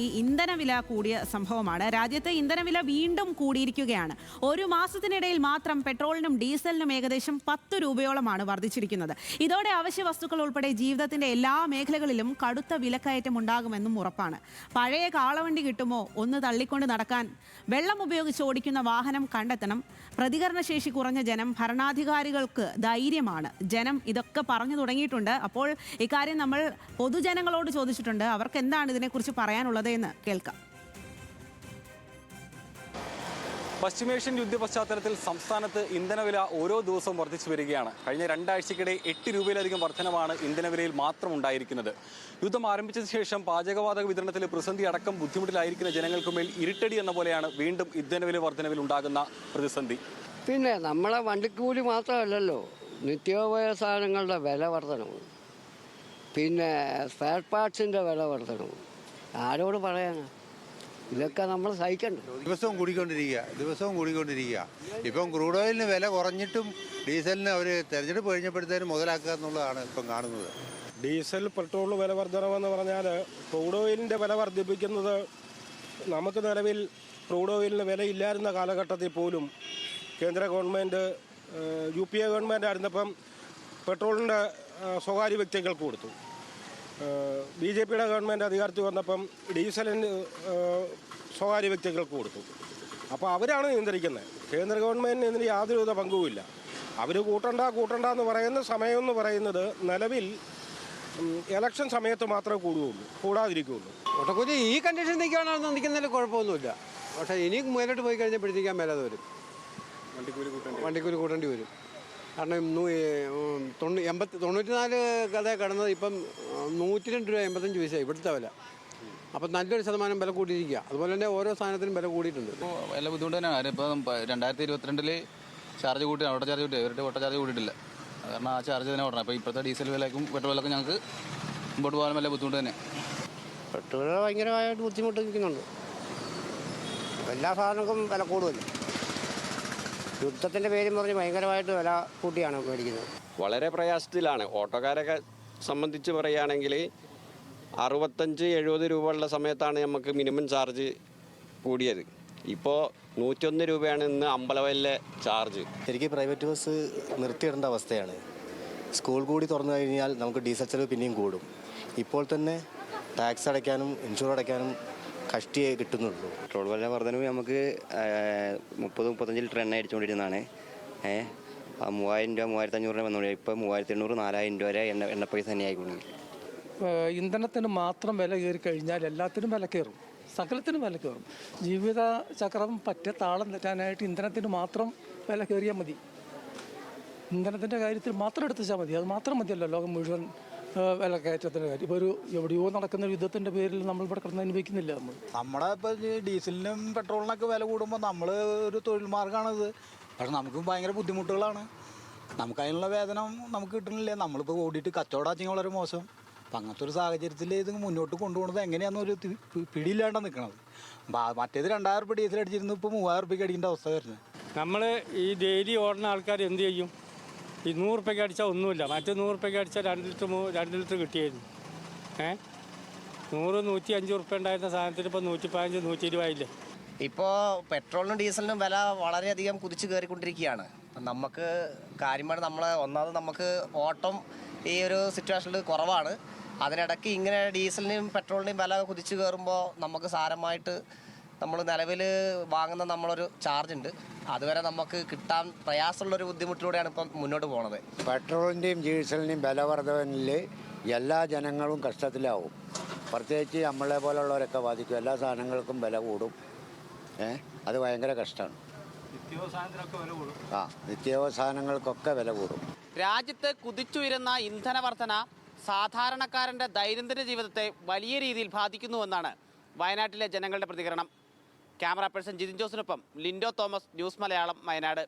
ഈ ഇന്ധനവില കൂടിയ സംഭവമാണ്. രാജ്യത്തെ ഇന്ധനവില വീണ്ടും കൂടിയിരിക്കുകയാണ്. ഒരു മാസത്തിനിടയിൽ മാത്രം പെട്രോളിനും ഡീസലിനും ഏകദേശം 10 രൂപയോളമാണ് വർദ്ധിച്ചിരിക്കുന്നത്. ഇതോടെ അവശ്യ വസ്തുക്കൾ ഉൾപ്പെടെ ജീവിതത്തിന്റെ എല്ലാ മേഖലകളിലും കടുത്ത വിലക്കയറ്റം ഉണ്ടാകുമെന്നും ഉറപ്പാണ്. പഴയ കാളവണ്ടി കിട്ടുമോ, ഒന്ന് തള്ളിക്കൊണ്ട് നടക്കാൻ വെള്ളം ഉപയോഗിച്ച് ഓടിക്കുന്ന വാഹനം കണ്ടെത്തണം. പ്രതികരണശേഷി കുറഞ്ഞ ജനം, ഭരണാധികാരികൾക്ക് ധൈര്യമാണ്. ജനം ഇതൊക്കെ പറഞ്ഞു തുടങ്ങിയിട്ടുണ്ട്. അപ്പോൾ ഇക്കാര്യം നമ്മൾ പൊതുജനങ്ങളോട് ചോദിച്ചിട്ടുണ്ട്. അവർക്ക് എന്താണ് ഇതിനെക്കുറിച്ച് പറയാനുള്ളത് എന്ന് കേൾക്കാം. പശ്ചിമേഷ്യൻ യുദ്ധ പശ്ചാത്തലത്തിൽ സംസ്ഥാനത്ത് ഇന്ധനവില ഓരോ ദിവസവും വർദ്ധിച്ചു വരികയാണ്. കഴിഞ്ഞ 2 ആഴ്ചക്കിടെ 8 രൂപയിലധികം വർധനമാണ് ഇന്ധനവിലയിൽ മാത്രം ഉണ്ടായിരിക്കുന്നത്. യുദ്ധം ആരംഭിച്ചതിന് ശേഷം പാചകവാതക വിതരണത്തിൽ പ്രതിസന്ധി അടക്കം ബുദ്ധിമുട്ടിലായിരിക്കുന്ന ജനങ്ങൾക്കുമേൽ ഇരുട്ടടി എന്ന പോലെയാണ് വീണ്ടും ഇന്ധനവില വർധനവിൽ ഉണ്ടാകുന്ന പ്രതിസന്ധി. പിന്നെ നമ്മളെ വണ്ടിക്കൂലി മാത്രമല്ലല്ലോ, നിത്യോപയോഗ സാധനങ്ങളുടെ വില വർധനവും, പിന്നെ സ്പെയർ പാർട്സിൻ്റെ വില വർധനവും. ആരോട് പറയാനാ? ഇതൊക്കെ നമ്മൾ സഹിക്കണ്ട. ദിവസവും കൂടിക്കൊണ്ടിരിക്കുക. ഇപ്പം ക്രൂഡ് ഓയിലിന് വില കുറഞ്ഞിട്ടും ഡീസലിന് അവർ തെരഞ്ഞെടുപ്പ് കഴിഞ്ഞപ്പോഴത്തേനും മുതലാക്കുക എന്നുള്ളതാണ് ഇപ്പം കാണുന്നത്. ഡീസൽ പെട്രോൾ വില വർധനമെന്ന് പറഞ്ഞാൽ ക്രൂഡ് ഓയിലിൻ്റെ വില വർദ്ധിപ്പിക്കുന്നത്, നമുക്ക് നിലവിൽ ക്രൂഡ് ഓയിലിന് വിലയില്ലായിരുന്ന കാലഘട്ടത്തിൽ പോലും കേന്ദ്ര ഗവൺമെൻറ് UPA ഗവൺമെൻറ് ആയിരുന്നപ്പം പെട്രോളിൻ്റെ സ്വകാര്യ വ്യക്തികൾക്ക് കൊടുത്തു. BJPയുടെ ഗവൺമെൻറ് അധികാരത്തിൽ വന്നപ്പം ഡീസലിന് സ്വകാര്യ വ്യക്തികൾക്ക് കൊടുത്തു. അപ്പോൾ അവരാണ് നിയന്ത്രിക്കുന്നത്. കേന്ദ്ര ഗവൺമെൻറ്റിന് ഇതിന് യാതൊരുവിധ പങ്കുമില്ല. അവർ കൂട്ടണ്ട എന്ന് പറയുന്ന സമയം എന്ന് പറയുന്നത് നിലവിൽ ഇലക്ഷൻ സമയത്ത് മാത്രമേ കൂടാതിരിക്കുകയുള്ളൂ. ഒട്ടക്കൂലി ഈ കണ്ടീഷൻ നിൽക്കുന്നതിൽ കുഴപ്പമൊന്നുമില്ല. പക്ഷേ ഇനി മുന്നോട്ട് പോയി കഴിഞ്ഞപ്പോഴത്തേക്കാൻ മേലാതെ വരും, വണ്ടിക്കൂലി കൂട്ടേണ്ടി വരും. കാരണം 94 കഥ കടന്നത് ഇപ്പം 102 രൂപ 85 പൈസ ഇവിടുത്തെ വില. അപ്പം നല്ലൊരു ശതമാനം വില കൂട്ടിയിരിക്കുക. അതുപോലെ തന്നെ ഓരോ സാധനത്തിനും വില കൂടിയിട്ടുണ്ട്. ഇപ്പോൾ വില ബുദ്ധിമുട്ട് തന്നെയാണ്. ഇപ്പം 2022 ചാർജ് കൂട്ടി, ഓട്ടോ ചാർജ് കൂട്ടി, ഇവരുടെ ഓട്ടോ ചാർജ് കൂട്ടിയിട്ടില്ല. കാരണം ആ ചാർജ് തന്നെ ഓടണം. അപ്പോൾ ഇപ്പോഴത്തെ ഡീസൽ വിലക്കും പെട്രോൾ വിലക്കും ഞങ്ങൾക്ക് മുമ്പോട്ട് പോകാൻ വല്ല ബുദ്ധിമുട്ട് തന്നെ. പെട്രോൾ ഭയങ്കരമായിട്ട് ബുദ്ധിമുട്ട് നിൽക്കുന്നുണ്ട്. എല്ലാ സാധനങ്ങൾക്കും വില കൂടുതൽ. യുദ്ധത്തിൻ്റെ പേരും പറഞ്ഞ് ഭയങ്കരമായിട്ട് വില കൂട്ടിയാണ് മേടിക്കുന്നത്. വളരെ പ്രയാസത്തിലാണ്. ഓട്ടോക്കാരൊക്കെ സംബന്ധിച്ച് പറയുകയാണെങ്കിൽ 65-70 രൂപ ഉള്ള സമയത്താണ് നമുക്ക് മിനിമം ചാർജ് കൂടിയത്. ഇപ്പോൾ 101 രൂപയാണ് ഇന്ന് അമ്പലവയലിലെ ചാർജ്. ശരിക്കും പ്രൈവറ്റ് ബസ് നിർത്തിയിടേണ്ട അവസ്ഥയാണ്. സ്കൂൾ കൂടി തുറന്നു കഴിഞ്ഞാൽ നമുക്ക് ഡീസൽ ചെലവ് പിന്നെയും കൂടും. ഇപ്പോൾ തന്നെ ടാക്സ് അടയ്ക്കാനും ഇൻഷുർ അടയ്ക്കാനും കഷ്ടിയേ കിട്ടുന്നുള്ളൂ. പെട്രോൾ വില വർധനവ് നമുക്ക് 30-35 ലിറ്റർ എണ്ണ അടിച്ചുകൊണ്ടിരുന്നതാണ്. 3000 രൂപ 3500 വന്നുകൊണ്ട് ഇപ്പോൾ 3800 4000 രൂപ വരെ എണ്ണ പൈസ തന്നെ ആയിക്കൊണ്ടിരിക്കും. ഇന്ധനത്തിന് മാത്രം വില കയറി കഴിഞ്ഞാൽ എല്ലാത്തിനും വില കയറും, സകലത്തിനും വില കയറും. ജീവിത ചക്രം താളം തെറ്റാനായിട്ട് ഇന്ധനത്തിന് മാത്രം വില കയറിയാൽ മതി. ഇന്ധനത്തിൻ്റെ കാര്യത്തിൽ മാത്രം എടുത്തുവെച്ചാൽ മതി. അത് മാത്രം മതിയല്ലോ ലോകം മുഴുവൻ വില കയറ്റത്തിൻ്റെ കാര്യം. ഇപ്പോൾ എവിടെയോ നടക്കുന്ന യുദ്ധത്തിൻ്റെ പേരിൽ നമ്മൾ ഇവിടെ കിടന്ന് അനുഭവിക്കുന്നില്ല. നമ്മുടെ ഇപ്പോൾ ഡീസലിനും പെട്രോളിനൊക്കെ വില കൂടുമ്പോൾ നമ്മൾ ഒരു തൊഴിൽ മാർഗ്ഗമാണിത്. പക്ഷെ നമുക്ക് ഭയങ്കര ബുദ്ധിമുട്ടുകളാണ്. നമുക്കതിനുള്ള വേതനം നമുക്ക് കിട്ടുന്നില്ല. നമ്മളിപ്പോൾ ഓടിയിട്ട് കച്ചവടം വളരെ മോശം. അപ്പം അങ്ങനത്തെ ഒരു സാഹചര്യത്തിൽ ഇത് മുന്നോട്ട് കൊണ്ടുപോകുന്നത് എങ്ങനെയാണെന്നൊരു പിടിയില്ലാണ്ട് നിൽക്കണത്. മറ്റേത് 2000 രൂപ ഡീസൽ അടിച്ചിരുന്നു, ഇപ്പോൾ 3000 രൂപയ്ക്ക് അടിക്കേണ്ട അവസ്ഥ വരുന്നത്. നമ്മൾ ഈ ഡെയിലി ഓടുന്ന ആൾക്കാർ എന്ത് ചെയ്യും? 100 രൂപയ്ക്ക് അടിച്ചാൽ ഒന്നുമില്ല. മറ്റേ 100 രൂപയ്ക്ക് അടിച്ചാൽ 2 ലിറ്റർ കിട്ടിയായിരുന്നു. 100-105 രൂപ ഉണ്ടായിരുന്ന സാധനത്തിന് ഇപ്പോൾ 115-120 ആയില്ലേ. ഇപ്പോൾ പെട്രോളിനും ഡീസലിനും വില വളരെയധികം കുതിച്ച് കയറിക്കൊണ്ടിരിക്കുകയാണ്. നമുക്ക് കാര്യമായിട്ട് ഒന്നാമത് നമുക്ക് ഓട്ടം ഈ ഒരു സിറ്റുവേഷനിൽ കുറവാണ്. അതിനിടയ്ക്ക് ഇങ്ങനെ ഡീസലിനും പെട്രോളിൻ്റെയും വില കുതിച്ച് കയറുമ്പോൾ നമുക്ക് സാരമായിട്ട് നമ്മൾ നിലവിൽ വാങ്ങുന്ന നമ്മളൊരു ചാർജ് ഉണ്ട്, അതുവരെ നമുക്ക് കിട്ടാൻ പ്രയാസമുള്ളൊരു ബുദ്ധിമുട്ടിലൂടെയാണ് ഇപ്പം മുന്നോട്ട് പോകുന്നത്. പെട്രോളിൻ്റെയും ഡീസലിൻ്റെയും വില വർധനയിൽ എല്ലാ ജനങ്ങളും കഷ്ടത്തിലാവും. പ്രത്യേകിച്ച് നമ്മളെ പോലുള്ളവരൊക്കെ ബാധിക്കും. എല്ലാ സാധനങ്ങൾക്കും വില കൂടും. അത് ഭയങ്കര കഷ്ടമാണ്. നിത്യോപയോഗ സാധനങ്ങൾക്കൊക്കെ വില കൂടും. രാജ്യത്ത് കുതിച്ചുയരുന്ന ഇന്ധന വർധന സാധാരണക്കാരൻ്റെ ദൈനംദിന ജീവിതത്തെ വലിയ രീതിയിൽ ബാധിക്കുന്നുവെന്നാണ് വയനാട്ടിലെ ജനങ്ങളുടെ പ്രതികരണം. ക്യാമറ പേഴ്സൺ ജിതിൻ ജോസിനൊപ്പം ലിൻഡോ തോമസ്, ന്യൂസ് മലയാളം, വയനാട്.